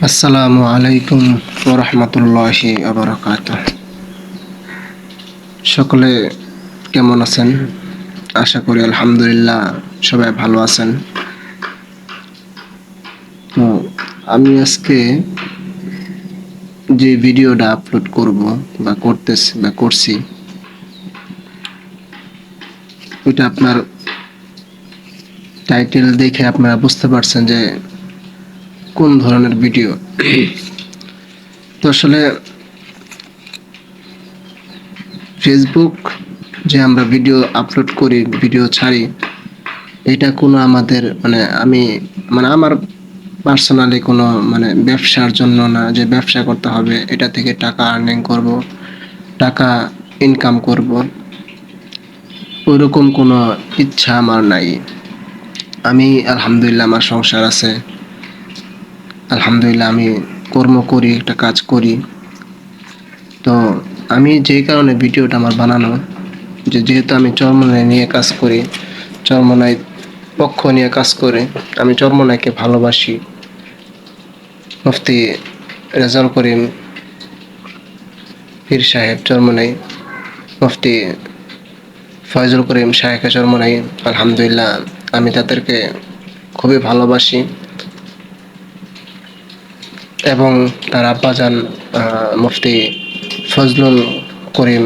আসসালামু আলাইকুম ওয়া রাহমাতুল্লাহি ওয়া বারাকাতুহু। সকলে কেমন আছেন? আশা করি আলহামদুলিল্লাহ সবাই ভালো আছেন। তো আমি আজকে যে ভিডিওটা আপলোড করব বা করছি, ওইটা আপনার টাইটেল দেখে আপনারা বুঝতে পারছেন যে কোন ধরনের ভিডিও। তো আসলে ফেসবুক যে আমরা ভিডিও আপলোড করি, ভিডিও ছাড়ি, এটা কোনো আমাদের আমার পার্সোনালি কোনো ব্যবসার জন্য না, যে ব্যবসা করতে হবে, এটা থেকে টাকা আর্নিং করব, টাকা ইনকাম করব, ওইরকম কোনো ইচ্ছা আমার নাই। আমি আলহামদুলিল্লাহ আমার সংসার আছে, আলহামদুলিল্লাহ আমি কর্ম করি, একটা কাজ করি। তো আমি যেই কারণে ভিডিওটা আমার বানানো, যেহেতু আমি চরমোনাই নিয়ে কাজ করি, চরমোনাই পক্ষ নিয়ে কাজ করে, আমি চরমোনাইকে ভালোবাসি। মুফতি রেজাউল করিম পীর সাহেব চরমোনাই, মুফতি ফয়জুল করিম শায়েখে চরমোনাই, আলহামদুলিল্লাহ আমি তাদেরকে খুবই ভালোবাসি। এবং তার আব্বাজান মুফতি ফজলুল করিম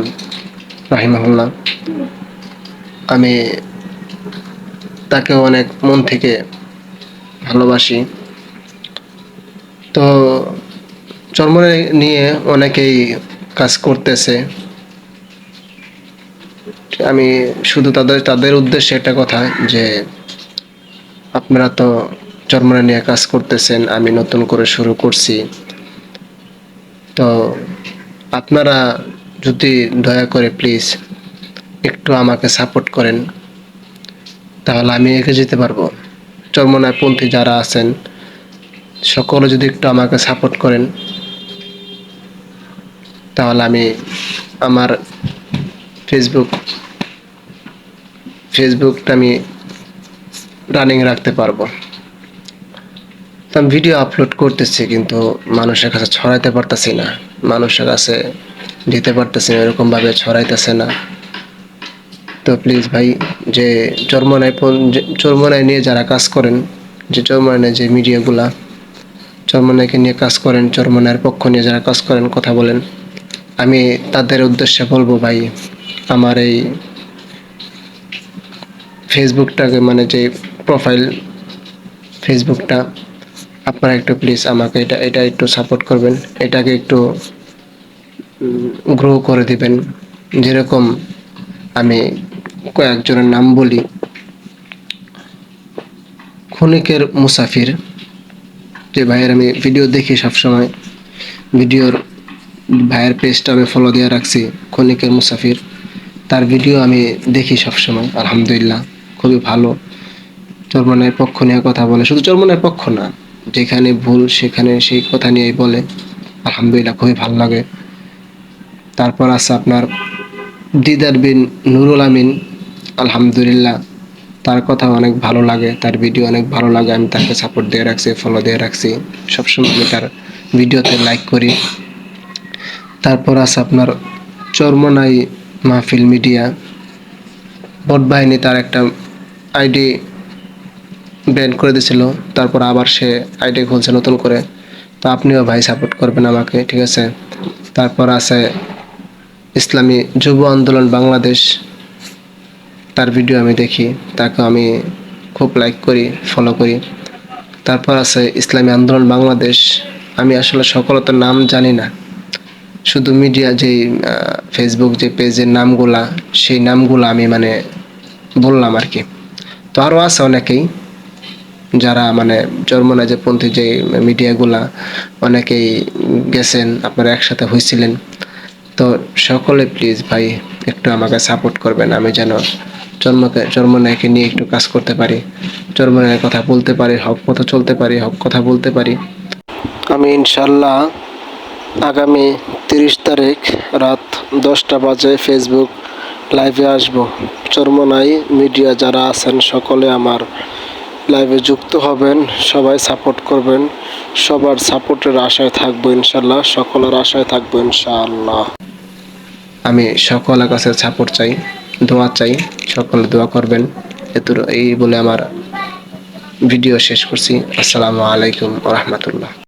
রাহিমাহুল্লাহ, আমি তাকে অনেক মন থেকে ভালোবাসি। তো চরমোনাই নিয়ে অনেকেই কাজ করতেছে। আমি শুধু তাদের উদ্দেশ্যে একটা কথা, যে আপনারা তো চরমোনাই নিয়ে কাজ করতেছেন, আমি নতুন করে শুরু করছি। তো আপনারা যদি দয়া করে প্লিজ একটু আমাকে সাপোর্ট করেন, তাহলে আমি এগিয়ে যেতে পারবো। চরমোনাই পন্থী যারা আছেন সকলে যদি একটু আমাকে সাপোর্ট করেন, তাহলে আমি আমার ফেসবুকটা আমি রানিং রাখতে পারবো। তো আমি ভিডিও আপলোড করতেছি, কিন্তু মানুষের কাছে ছড়াইতে পারতেছি না, মানুষের কাছে দিতে পারতেছি না, এরকমভাবে ছড়াইতেছে না। তো প্লিজ ভাই, যে চরমোনাই নিয়ে যারা কাজ করেন, যে চরমোনাই যে মিডিয়াগুলা চরমোনাইকে নিয়ে কাজ করেন, চরমোনাইয়ের পক্ষ নিয়ে যারা কাজ করেন, কথা বলেন, আমি তাদের উদ্দেশ্যে বলবো, ভাই আমার এই ফেসবুকটাকে যে প্রোফাইল ফেসবুকটা আপনারা একটু প্লিজ আমাকে এটা একটু সাপোর্ট করবেন, এটাকে একটু গ্রো করে দিবেন। যেরকম আমি কয়েকজনের নাম বলি: ক্ষণিকের মুসাফির, যে ভাইয়ের আমি ভিডিও দেখি সবসময়, ভিডিওর ভাইয়ের পেজটা আমি ফলো দিয়ে রাখছি, ক্ষণিকের মুসাফির, তার ভিডিও আমি দেখি সবসময়, আলহামদুলিল্লাহ খুবই ভালো। চরমোনাইয়ের পক্ষ নিয়ে কথা বলে, শুধু চরমোনাইয়ের পক্ষ না, যেখানে ভুল সেখানে সেই কথা নিয়েই বলে, আলহামদুলিল্লাহ খুবই ভালো লাগে। তারপর আছে আপনার দিদার বিন নুরুল আমিন, আলহামদুলিল্লাহ তার কথা অনেক ভালো লাগে, তার ভিডিও অনেক ভালো লাগে, আমি তাকে সাপোর্ট দিয়ে রাখছি, ফলো দিয়ে রাখছি, সবসময় আমি তার ভিডিওতে লাইক করি। তারপর আছে আপনার চরমোনাই মাহফিল মিডিয়া, বট বাহিনী তার একটা আইডি ব্যান করে দিয়েছিল, তারপর আবার সে আইডি খুলছে নতুন করে। তো আপনিও ভাই সাপোর্ট করবেন আমাকে, ঠিক আছে? তারপর আছে ইসলামী যুব আন্দোলন বাংলাদেশ, তার ভিডিও আমি দেখি, তাকে আমি খুব লাইক করি, ফলো করি। তারপর আছে ইসলামী আন্দোলন বাংলাদেশ, আমি আসলে সকলতার নাম জানি না, শুধু মিডিয়া যেই ফেসবুক যে পেজের নামগুলা, সেই নামগুলো আমি বললাম আর কি। তো আরও আছে অনেকেই যারা চরমোনাই যে পন্থী যে মিডিয়াগুলা, অনেকেই গেছেন, আপনারা একসাথে হয়েছিলেন। তো সকলে প্লিজ ভাই একটু আমাকে সাপোর্ট করবেন, আমি যেন চরমোনাইকে নিয়ে একটু কাজ করতে পারি, চরমোনাইয়ের কথা বলতে পারি, হক পথে চলতে পারি, হক কথা বলতে পারি। আমি ইনশাল্লাহ আগামী 30 তারিখ রাত 10টা বাজে ফেসবুক লাইভে আসব। চরমোনাই মিডিয়া যারা আছেন সকলে আমার লাইভে যুক্ত হবেন, সবাই সাপোর্ট করবেন, সবার সাপোর্টের আশায় থাকবো ইনশাল্লাহ, সকলের আশায় থাকবো ইনশাআল্লাহ। আমি সকলের কাছে সাপোর্ট চাই, দোয়া চাই, সকলে দোয়া করবেন। এই বলে আমার ভিডিও শেষ করছি। আসসালামু আলাইকুম ওয়া রাহমাতুল্লাহ।